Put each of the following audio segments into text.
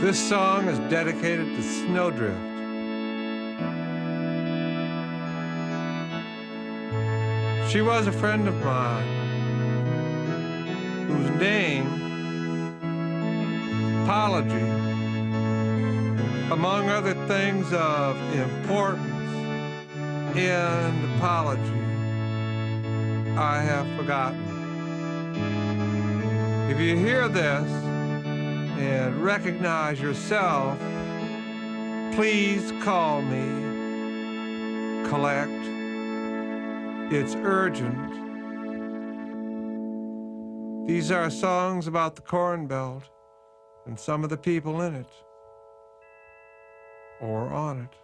This song is dedicated to Snowdrift. She was a friend of mine whose name, Apology, among other things of importance in apology, I have forgotten. If you hear this and recognize yourself, please call me. Collect. It's urgent. These are songs about the Corn Belt and some of the people in it, or on it.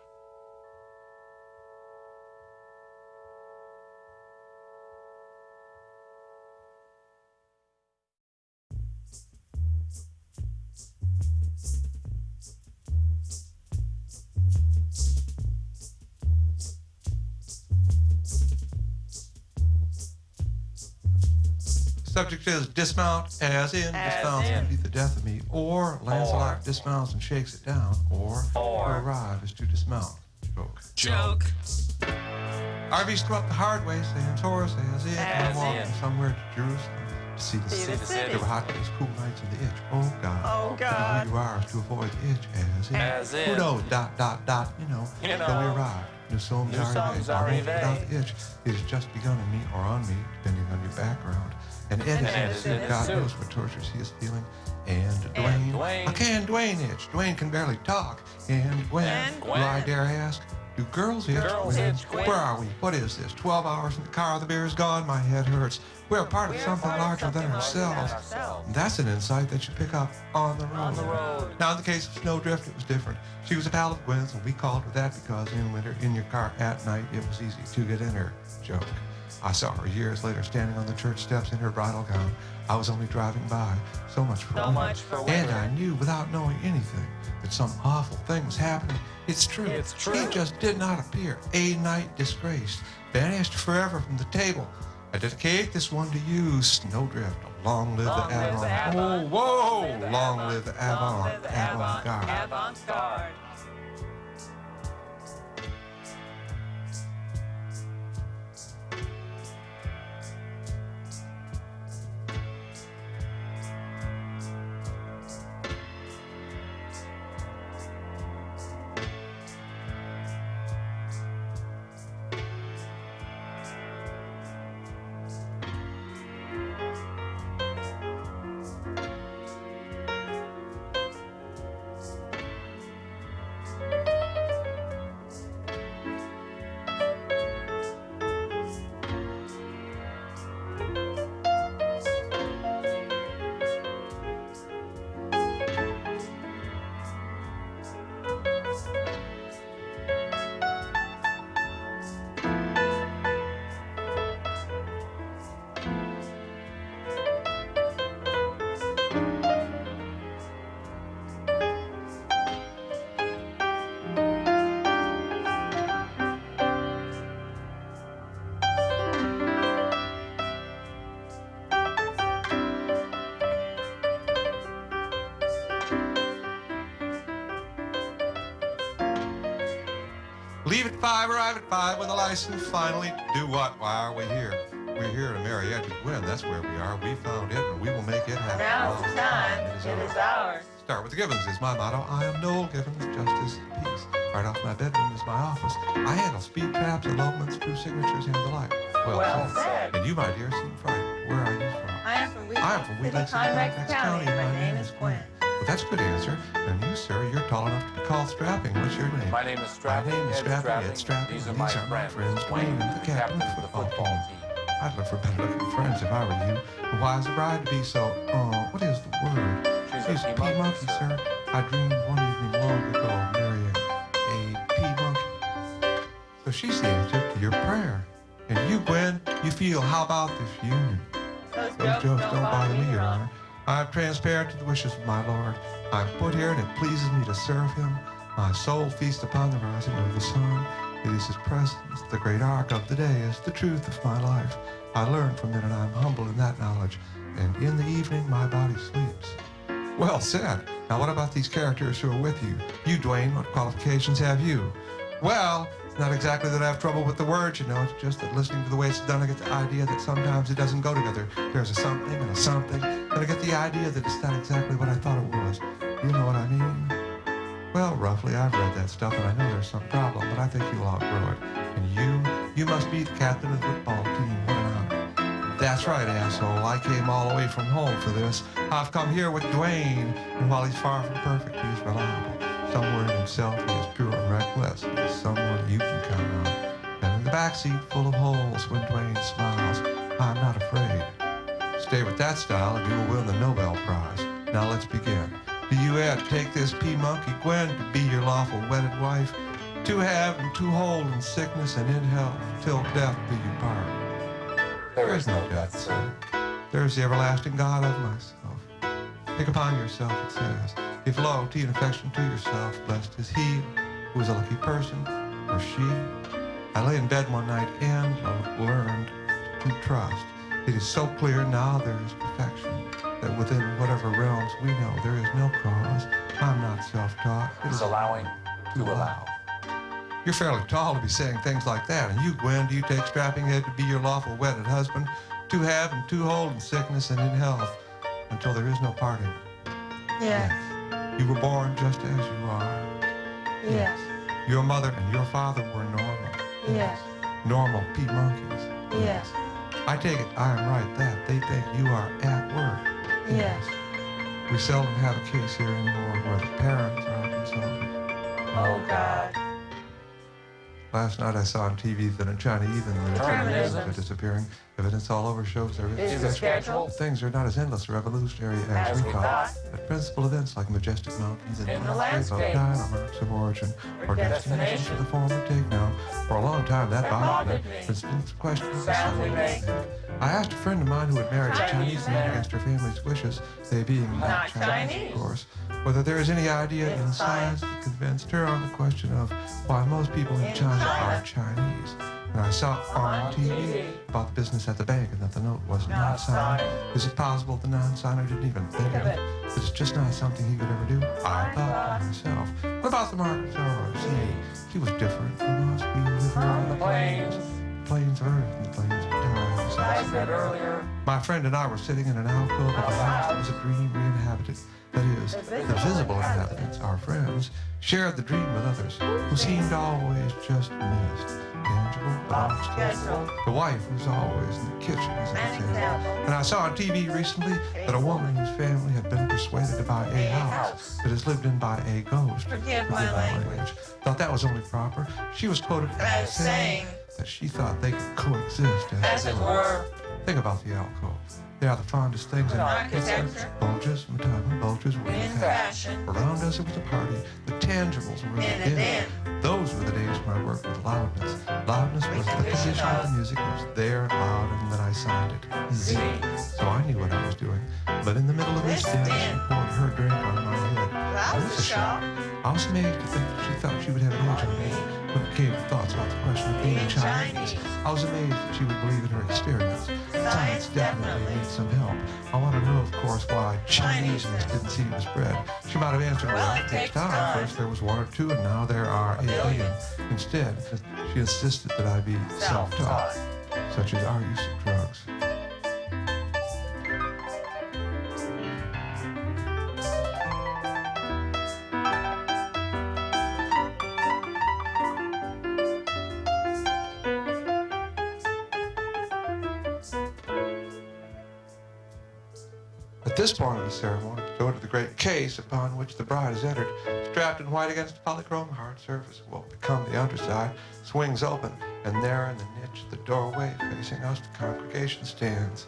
Subject is dismount, as in dismounts and be the death of me, or Lancelot dismounts and shakes it down, or to arrive is to dismount. Joke. RV's come up the hard way, Sam's horse, as in, I'm walking somewhere to Jerusalem to see the city. There were hot days, cool nights in the itch. Oh God. To know who you are is to avoid the itch, as in. Who knows, ... you know. Though we arrived. New songs already without the itch. It has just begun in me or on me, depending on your background. And Ed is in God knows what tortures he is feeling. And Dwayne. I can Dwayne itch. Dwayne can barely talk. And Gwen. Do I dare ask? Do girls itch? Where are we? What is this? 12 hours in the car, the beer is gone, my head hurts. We're a part of something larger than ourselves. And that's an insight that you pick up on the road. Now, in the case of Snowdrift, it was different. She was a pal of Gwen's, and we called her that because in winter, in your car at night, it was easy to get in her. Joke. I saw her years later standing on the church steps in her bridal gown. I was only driving by. So much for winter. And I knew without knowing anything that some awful thing was happening. It's true. He just did not appear. A night disgraced. Banished forever from the table. I dedicate this one to you, Snowdrift. Long live the avant. Oh, whoa! Long live the avant-garde. Avant-garde. Leave at 5, arrive at 5 with a license finally to do what? Why are we here? We're here to marry Ed to Gwen. That's where we are. We found it, and we will make it happen. Now's the time. It is ours. Start with the Givens is my motto. I am Noel Givens, justice, peace. Right off my bedroom is my office. I handle speed traps, elopements, true signatures, and the like. Well said. And you, my dear, seem frightened. Where are you from? I am from Wheat Lake City, Convex County, and my name is Gwen. Well, that's a good answer. And you, sir, you're tall enough to be called Strapping. What's your name? My name is Strapping. My name is Strapping. Ed Strapping. These are my friends, Wayne and the captain of the football team. I'd look for better-looking friends if I were you. But why is the bride to be so, what is the word? She's a pea monkey, sir. I dreamed one evening long ago of marrying a pea monkey. So she's the answer to your prayer. And you, Gwen, you feel, how about this union? Those jokes don't bother me, Your Honor. I'm transparent to the wishes of my Lord. I'm put here and it pleases me to serve him. My soul feasts upon the rising of the sun. It is his presence, the great arc of the day, is the truth of my life. I learn from it and I'm humble in that knowledge. And in the evening my body sleeps. Well said. Now, what about these characters who are with you? You, Dwayne, what qualifications have you? Well, it's not exactly that I have trouble with the words, you know. It's just that listening to the way it's done, I get the idea that sometimes it doesn't go together. There's a something and a something, and I get the idea that it's not exactly what I thought it was. You know what I mean? Well, roughly, I've read that stuff, and I know there's some problem, but I think you'll outgrow it. And you must be the captain of the football team. What an honor. That's right, asshole. I came all the way from home for this. I've come here with Dwayne, and while he's far from perfect, he's reliable. Somewhere in himself, he is pure and reckless. He is someone you can count on. And in the backseat, full of holes, when Dwayne smiles, I'm not afraid. Stay with that style, and you will win the Nobel Prize. Now let's begin. Do you add to take this P-Monkey Gwen to be your lawful wedded wife? To have and to hold in sickness and in health, till death do you part. There is no death, sir. There is the everlasting God of myself. Take upon yourself, it says, give loyalty and affection to yourself. Blessed is he who is a lucky person, or she. I lay in bed one night and learned to trust. It is so clear now there is perfection, that within whatever realms we know there is no cause. I'm not self-taught. It is allowing to allow. You're fairly tall to be saying things like that. And you, Gwen, do you take strapping head to be your lawful wedded husband, to have and to hold in sickness and in health, until there is no parting? Yes. You were born just as you are. Yes. Your mother and your father were normal. Yes. Normal P-monkeys. Yes. I take it I am right that they think you are at work. Yes. We seldom have a case here anymore where the parents are consulted. Oh, God. Last night I saw on TV that in China even the Determinism are disappearing. Evidence all over shows there is a schedule. Things are not as endless or revolutionary as we thought. But principal events like majestic mountains and the landscape of time or marks of origin or destinations to the form we take now. For a long time that bothered me. For instance, the question of I asked a friend of mine who had married a Chinese man against her family's wishes, they being not Chinese, of course, whether there is any idea in science that convinced her on the question of why most people in China are Chinese. And I saw on TV about the business at the bank and that the note was not signed. Is it possible the non-signer didn't even think of it? That it's just not something he could ever do? I thought to myself. What about the Mark Zorro? See, he was different from us. We live on the plains. Plains of Earth and the plains of time. As I said earlier. My friend and I were sitting in an alcove of a house that was a dream re-inhabited. That is, the visible inhabitants, our friends, shared the dream with others who seemed always just missed. Tangible, but unstable. The wife was always in the kitchen, as I said. And I saw on TV recently that a woman whose family had been persuaded to buy a house that is lived in by a ghost. Forgive my language. Thought that was only proper. She was quoted as saying that she thought they could coexist as it were. Think about the alcove. They are the fondest things in architecture. Bulges, Matama, bulges were in fashion. Around us it was a party. The tangibles were in the din. Those were the days when I worked with loudness. Loudness was the position of the music. It was there and loud, and then I signed it Z. So I knew what I was doing. But in the middle of this din, she poured her drink on my head. That was a shock. I was amazed to think that she thought she would have an edge on me when it came to thoughts about the question of being Chinese. I was amazed that she would believe in her experience. Science definitely needs some help. I want to know, of course, why Chineseness didn't seem to spread. She might have answered, well, it takes time. First there was 1 or 2, and now there are 8 billion. Instead, she insisted that I be self-taught, such as our use of drugs. At this point of the ceremony, we go to the great case upon which the bride is entered. Strapped in white against a polychrome hard surface, what will become the underside, swings open, and there in the niche, the doorway, facing us, the congregation stands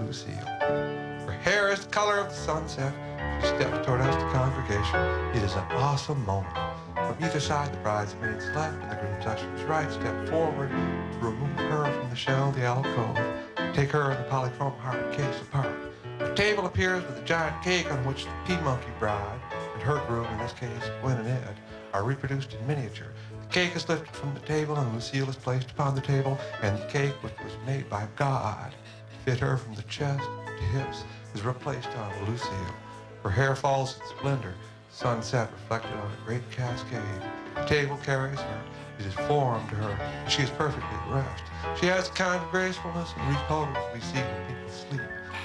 Lucille. Her hair is the color of the sunset. She steps toward us, the congregation. It is an awesome moment. From either side, the bridesmaid's left and the groom's usher's right step forward to remove her from the shell of the alcove, take her and the polychrome hard case apart. The table appears with a giant cake on which the P-Monkey bride and her groom, in this case Gwen and Ed, are reproduced in miniature. The cake is lifted from the table and Lucille is placed upon the table, and the cake, which was made by God to fit her from the chest to hips, is replaced on Lucille. Her hair falls in splendor, sunset reflected on a great cascade. The table carries her. It is formed to her, and she is perfectly dressed. She has the kind of gracefulness and repose we see when people sleep.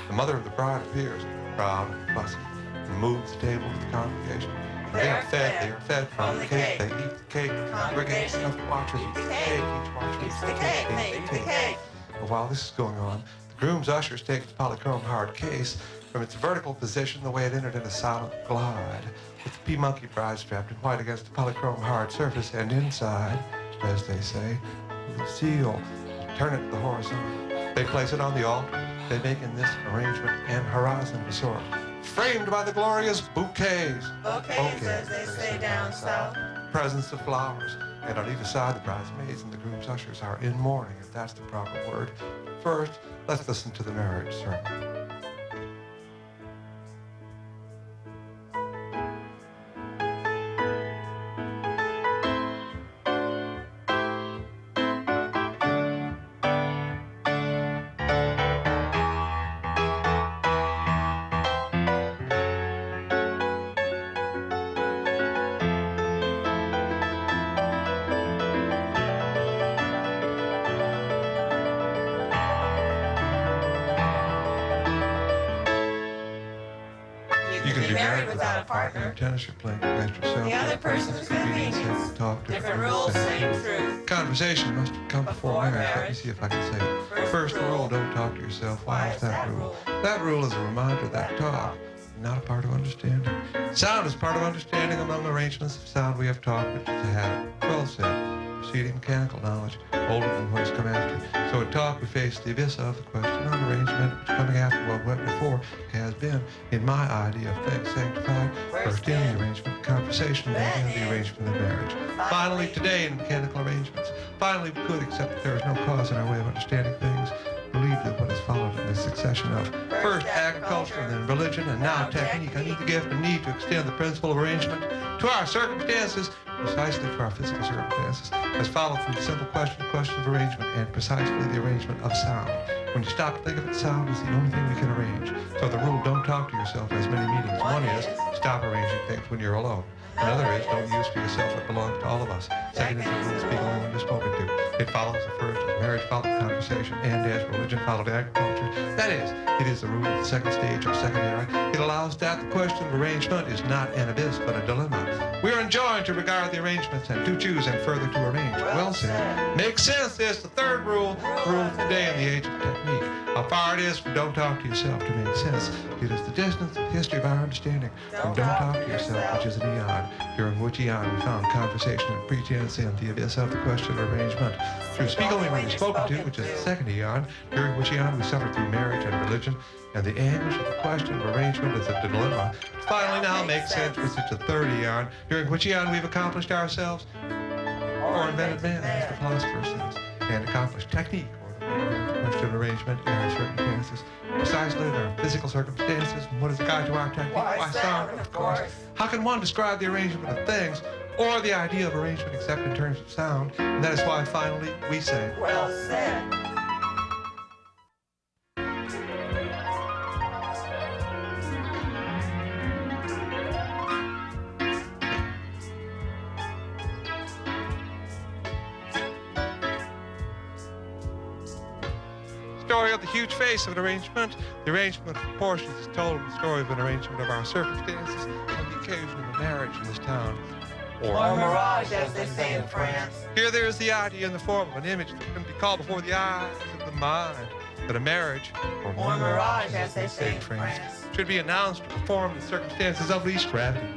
The mother of the bride appears, proud and fussy, and moves the table to the congregation. They are fed from the cake. They eat the cake. The congregation of watchers eats the cake. Each watcher eats the cake. They eat the cake. But while this is going on, the groom's ushers take the polychrome hard case from its vertical position the way it entered in a silent glide, with the P-monkey bride strapped in white against the polychrome hard surface, and inside, as they say, the seal. Turn it to the horizontal. They place it on the altar. They make in this arrangement an horizon of a sort, framed by the glorious bouquets. Bouquets, as they say down south. Presents of flowers. And on either side, the bridesmaids and the groom's ushers are in mourning, if that's the proper word. First, let's listen to the marriage sermon. You can be married without a partner. Tennis, you're playing against yourself. The other person's convenience. Talk Different rules, same truth. Conversation must come before marriage. Let me see if I can say it. First rule, don't talk to yourself. Why is that rule? That rule is a reminder that talk is not a part of understanding. Sound is part of understanding. Among arrangements of sound we have talked, which is to have well said. Preceding mechanical knowledge, older than what has come after. So in talk we face the abyss of the question on arrangement, which coming after what went before has been, in my idea of things sanctified, first in the arrangement, conversation, then in the arrangement of marriage. Finally, today in mechanical arrangements, finally we could accept that there is no cause in our way of understanding things, believe that what has followed in this succession of first agriculture, and then religion, and now technique. I need the gift and need to extend the principle of arrangement to our circumstances, precisely for our physical circumstances, as followed from the simple question of arrangement, and precisely the arrangement of sound. When you stop to think of it, sound is the only thing we can arrange. So the rule, don't talk to yourself, has many meanings. One is, stop arranging things when you're alone. Another is, don't use for yourself what belongs to all of us. Second is, the rule, speak only when you're spoken to. It follows the first as marriage followed conversation, and as religion followed agriculture. That is, it is the rule of the second stage or second era. It allows that the question of arrangement is not an abyss, but a dilemma. We are enjoined to regard the arrangements and to choose and further to arrange. Well said. Makes sense is the third rule, the rule of today in the age of technique. How far it is from don't talk to yourself to make sense. It is the distance of the history of our understanding from don't talk to yourself, which is an eon, during which eon we found conversation and pretense in the abyss of the question of arrangement. Through speak only when you're spoken to, which is the second eon, during which eon we suffered through marriage and religion, and the anguish of the question of arrangement is a dilemma. Finally now makes sense, which is the third eon, during which eon we've accomplished ourselves, or invented man, as the philosopher says, and accomplished technique, question arrangement in our circumstances, precisely in our physical circumstances. And what is the guide to our technique? Why sound, of course. How can one describe the arrangement of things or the idea of arrangement except in terms of sound? And that is why finally we say, well said. Story of the huge face of an arrangement. The arrangement of proportions is told in the story of an arrangement of our circumstances on the occasion of a marriage in this town. Or mirage, as they say in France. Here there is the idea in the form of an image that can be called before the eyes of the mind, that a marriage, or mirage, as they say in France, should be announced or performed in circumstances of least gravity.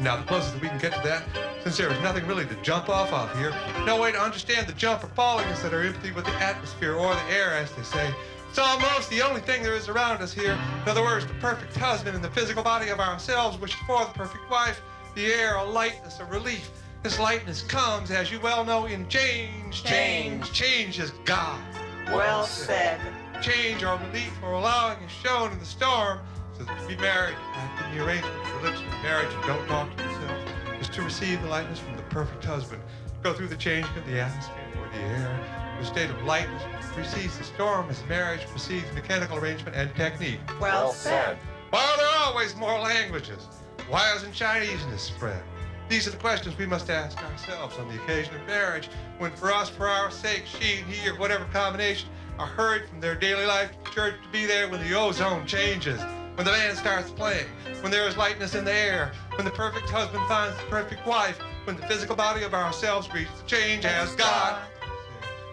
Now, the closest that we can get to that, since there is nothing really to jump off of here, no way to understand the jump or fallings that are empty with the atmosphere or the air, as they say. It's almost the only thing there is around us here. In other words, the perfect husband in the physical body of ourselves, which is for the perfect wife, the air, a lightness, a relief. This lightness comes, as you well know, in change. Change is God. Well said. Change or relief or allowing is shown in the storm. So that to be married, act in the arrangement of religion and marriage, and don't talk to yourself, is to receive the lightness from the perfect husband, go through the changing of the atmosphere or the air, the state of lightness precedes the storm as marriage precedes mechanical arrangement and technique. Well said. While there are always more languages? Why hasn't Chineseness spread? These are the questions we must ask ourselves on the occasion of marriage, when for us, for our sake, she and he, or whatever combination, are hurried from their daily life to church to be there when the ozone changes, when the band starts playing, when there is lightness in the air, when the perfect husband finds the perfect wife, when the physical body of ourselves reaches the change as God.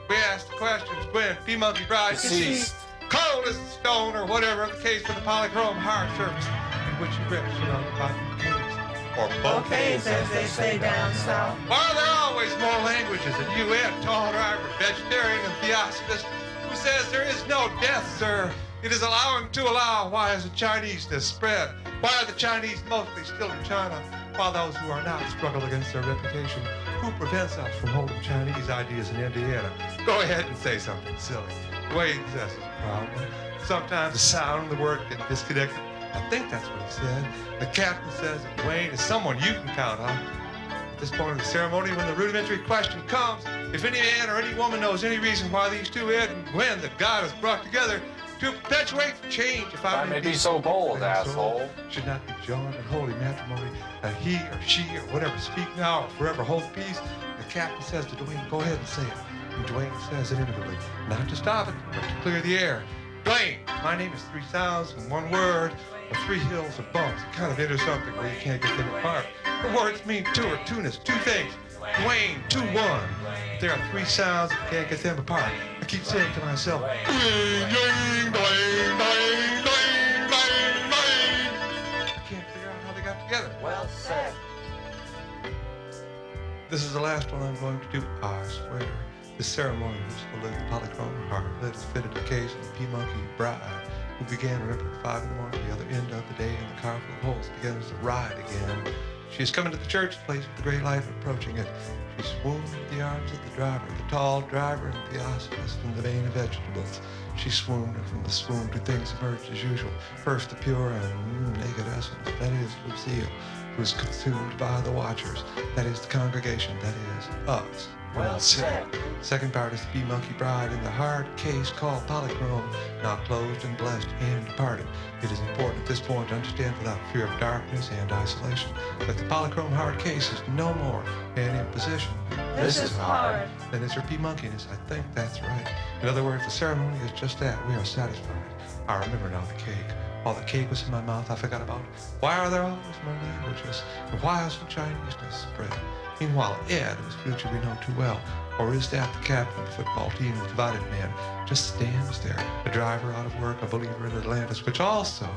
We ask the questions when P Monkey Bride deceased, cold as a stone, or whatever the case for the polychrome heart surface in which you rest surrounded by bouquets, or bouquets as they say down south. Why are there always more languages than UN, tall driver, vegetarian, and theosophist who says there is no death, sir? It is allowing to allow. Why has the Chineseness spread? Why are the Chinese mostly still in China, while those who are not struggle against their reputation? Who prevents us from holding Chinese ideas in Indiana? Go ahead and say something silly. Dwayne says it's a problem. Sometimes the sound of the word gets disconnected. I think that's what he said. The captain says that Dwayne is someone you can count on. At this point of the ceremony, when the rudimentary question comes, if any man or any woman knows any reason why these two Ed and Gwen that God has brought together to perpetuate change, if I may be so bold, asshole, should not be joined in holy matrimony, he or she or whatever speak now or forever hold peace. The captain says to Dwayne, go ahead and say it. And Dwayne says it inevitably, not to stop it, but to clear the air. Dwayne, my name is three sounds and one word, or three hills or bumps. It kind of enters something where you can't get them apart. The words mean two or two-ness, two things. Dwayne, 2-1. There are three sounds, you can't get them apart. I keep saying to myself, Dwayne, Dwayne, Dwayne, Dwayne, Dwayne, Dwayne, Dwayne. I can't figure out how they got together. Well said. This is the last one I'm going to do, I swear. This ceremony was to live the polychrome heart, let us fit a case of the P Monkey Bride, who began, remember, at 5 in the morning, the other end of the day, and the car full of holes begins to ride again. She is coming to the church place with the great light approaching it. She swooned in the arms of the driver, the tall driver and theosophist in the vein of vegetables. She swooned, and from the swoon two things emerged as usual. First, the pure and naked essence, that is Lucille, who is consumed by the watchers, that is the congregation, that is us. Well said. Second part is the P Monkey Bride in the hard case called polychrome, now closed and blessed and departed. It is important at this point to understand without fear of darkness and isolation that the polychrome hard case is no more an imposition. This is hard. Then it's her P Monkeyness. I think that's right. In other words, the ceremony is just that. We are satisfied. I remember now the cake. While the cake was in my mouth, I forgot about it. Why are there always more languages? And why hasn't Chineseness spread? Meanwhile, Ed, whose future we know too well, or is that the captain of the football team, the divided man, just stands there, a driver out of work, a believer in Atlantis, which also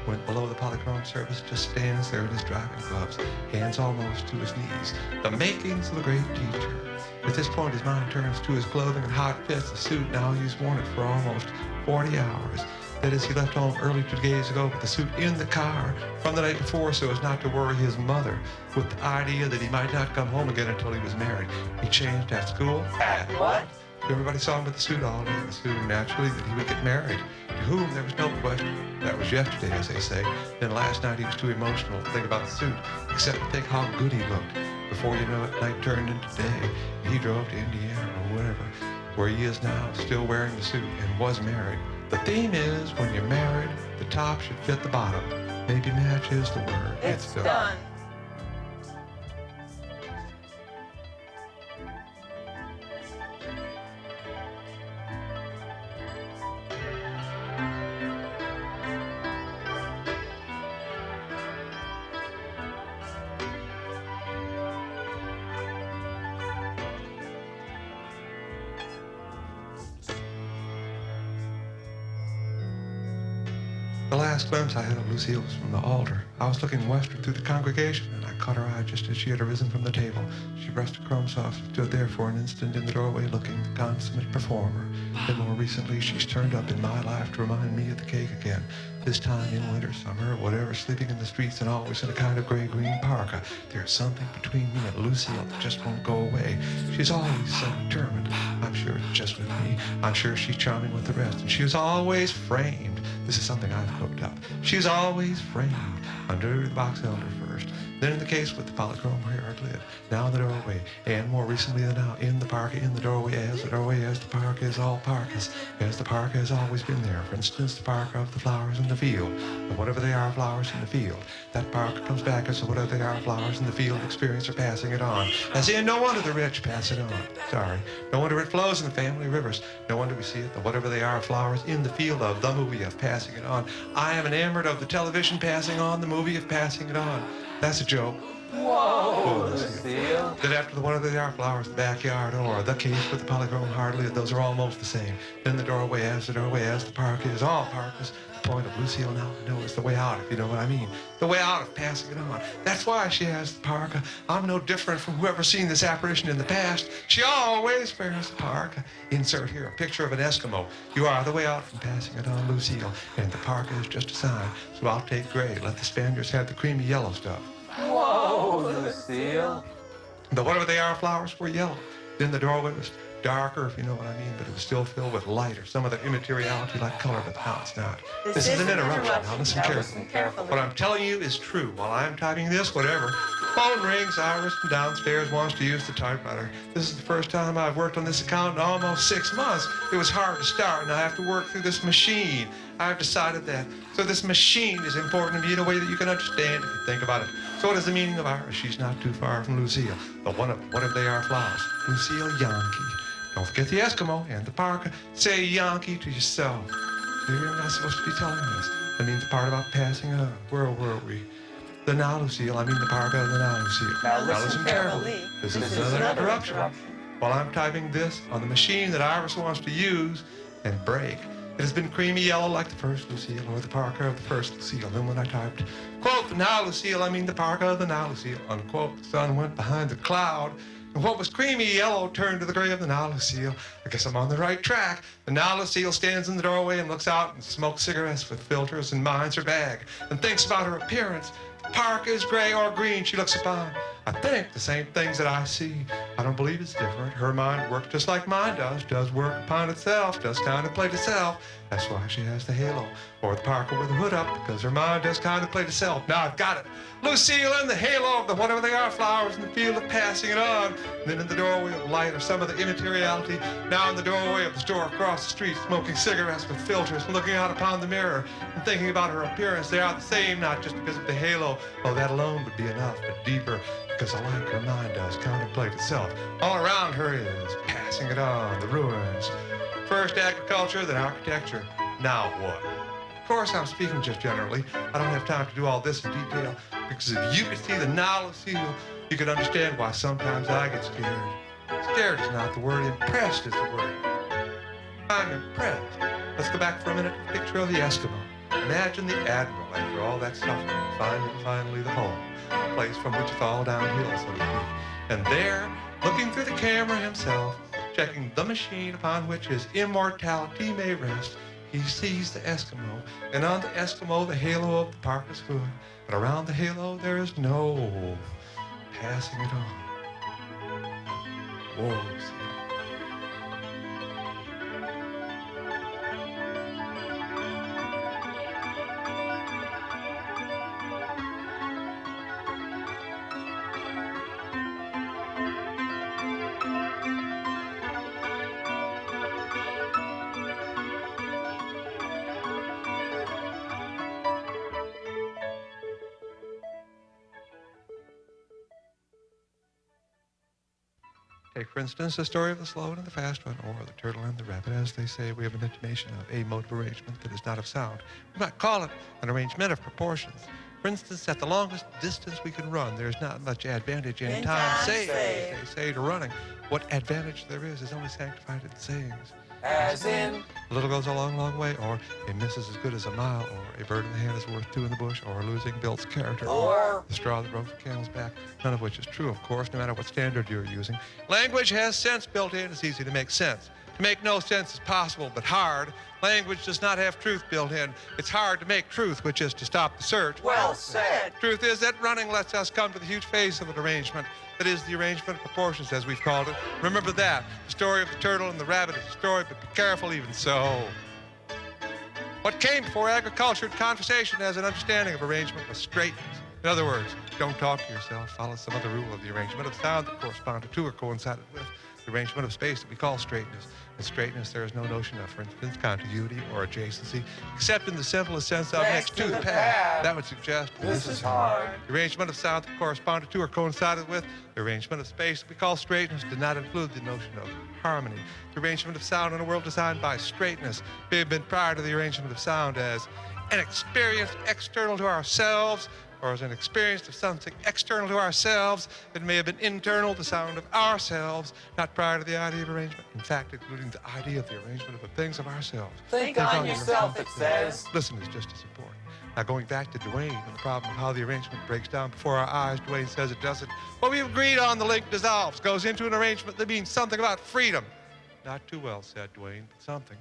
went below the polychrome service, just stands there in his driving gloves, hands almost to his knees, the makings of a great teacher. At this point, his mind turns to his clothing and hot fits the suit. Now he's worn it for almost 40 hours. That is, he left home early 2 days ago with the suit in the car from the night before so as not to worry his mother with the idea that he might not come home again until he was married. He changed at school. At what? Everybody saw him with the suit all day. It assumed naturally that he would get married, to whom there was no question. That was yesterday, as they say. Then last night he was too emotional to think about the suit, except to think how good he looked. Before you know it, night turned into day. He drove to Indiana or wherever, where he is now, still wearing the suit and was married. The theme is, when you're married, the top should fit the bottom. Maybe match is the word. It's done. The last glimpse I had of Lucille was from the altar. I was looking westward through the congregation, and I caught her eye just as she had arisen from the table. She brushed her crumbs off and stood there for an instant in the doorway looking the consummate performer. Then more recently, she's turned up in my life to remind me of the cake again. This time in winter, summer, or whatever, sleeping in the streets and always in a kind of gray-green parka. There's something between me and Lucille that just won't go away. She's always so determined. I'm sure it's just with me. I'm sure she's charming with the rest. And she was always framed. This is something I've hooked up. She's always framed under the box elder first. Then in the case with the polychrome hard lid, now in the doorway, and more recently than now, in the park, in the doorway, as the park is all parkas, as the park has always been there. For instance, the park of the flowers in the field, and whatever they are, flowers in the field. That park comes back as whatever they are, flowers in the field, experience are passing it on. As in, no wonder the rich pass it on. Sorry. No wonder it flows in the family rivers. No wonder we see it, the whatever they are, flowers in the field of the movie of passing it on. I am enamored of the television passing on, the movie of passing it on. That's a joke. Whoa, Lucille. Then after the whatever they are, flowers, the backyard, or the case with the polychrome hard lid, those are almost the same. Then the doorway, as the park is, all parkas. The point of Lucille now to know is the way out, if you know what I mean. The way out of passing it on. That's why she has the parka. I'm no different from whoever's seen this apparition in the past. She always wears the parka. Insert here a picture of an Eskimo. You are the way out from passing it on, Lucille. And the parka is just a sign. So I'll take gray. Let the Spaniards have the creamy yellow stuff. Whoa, Lucille. The whatever they are, flowers were yellow. Then the doorway was darker, if you know what I mean, but it was still filled with light or some other immateriality like color, but now it's not. This is an interruption. Now listen carefully. What I'm telling you is true. While I'm typing this, whatever, phone rings, Iris from downstairs wants to use the typewriter. This is the first time I've worked on this account in almost 6 months. It was hard to start, and I have to work through this machine. I've decided that. So this machine is important to me in a way that you can understand if you think about it. So what is the meaning of Iris? She's not too far from Lucille. The one of whatever they are, flowers. Lucille Yankee. Don't forget the Eskimo and the parka. Say Yankee to yourself. You're not supposed to be telling this. That means the part about passing on. Where were we? The now Lucille. I mean the parka and the now Lucille. Now listen carefully. This is another interruption. While I'm typing this on the machine that Iris wants to use and break, it has been creamy yellow like the first Lucille or the parka of the first Lucille. Then when I typed, quote, the now Lucille, I mean the parka of the now Lucille, unquote. The sun went behind the cloud. And what was creamy yellow turned to the gray of the now Lucille. I guess I'm on the right track. The now Lucille stands in the doorway and looks out and smokes cigarettes with filters and minds her bag and thinks about her appearance. The park is gray or green she looks upon. I think the same things that I see. I don't believe it's different. Her mind works just like mine does work upon itself, does contemplate itself. That's why she has the halo or the parka with the hood up, because her mind does contemplate itself. Now I've got it. Lucille in the halo of the whatever they are, flowers in the field of passing it on. And then in the doorway of light or some of the immateriality. Now in the doorway of the store across the street, smoking cigarettes with filters, looking out upon the mirror and thinking about her appearance. They are the same, not just because of the halo. Oh, that alone would be enough, but deeper, because alike her mind does contemplate itself. All around her is passing it on, the ruins. First agriculture, then architecture. Now what? Of course, I'm speaking just generally. I don't have time to do all this in detail, because if you could see the now Lucille, you could understand why sometimes I get scared. Scared is not the word, impressed is the word. I'm impressed. Let's go back for a minute to the picture of the Eskimo. Imagine the Admiral after all that suffering, finally the home, a place from which it's all downhill, so to speak. And there, looking through the camera himself, checking the machine upon which his immortality may rest, he sees the Eskimo, and on the Eskimo the halo of the parka's hood, and around the halo there is no passing it on. Whoa, see. Take, for instance, the story of the slow one and the fast one, or the turtle and the rabbit. As they say, we have an intimation of a mode of arrangement that is not of sound. We might call it an arrangement of proportions. For instance, at the longest distance we can run, there's not much advantage in time saved, they say, to running. What advantage there is only sanctified in sayings. As in? A little goes a long, long way, or a miss is as good as a mile, or a bird in the hand is worth two in the bush, or losing builds character, or the straw that broke the camel's back, none of which is true, of course, no matter what standard you're using. Language has sense built in. It's easy to make sense. To make no sense is possible, but hard. Language does not have truth built in. It's hard to make truth, which is to stop the search. Well said. Truth is that running lets us come to the huge face of an arrangement. That is the arrangement of proportions, as we've called it. Remember that. The story of the turtle and the rabbit is a story, but be careful even so. What came before agriculture and conversation as an understanding of arrangement was straightness. In other words, Don't talk to yourself. Follow some other rule of the arrangement of sound that corresponded to or coincided with the arrangement of space that we call straightness. In straightness, there is no notion of, for instance, contiguity or adjacency, except in the simplest sense of next to the pad. That would suggest This is hard. The arrangement of sound that corresponded to or coincided with the arrangement of space that we call straightness did not include the notion of harmony. The arrangement of sound in a world designed by straightness may have been prior to the arrangement of sound as an experience external to ourselves, or as an experience of something external to ourselves that may have been internal, the sound of ourselves, not prior to the idea of arrangement. In fact, including the idea of the arrangement of the things of ourselves. Think on yourself, it says. Listen is just as important. Now, going back to Dwayne and the problem of how the arrangement breaks down before our eyes, Dwayne says it doesn't. What we've agreed on, the link dissolves, goes into an arrangement that means something about freedom. Not too well said, Dwayne, but something.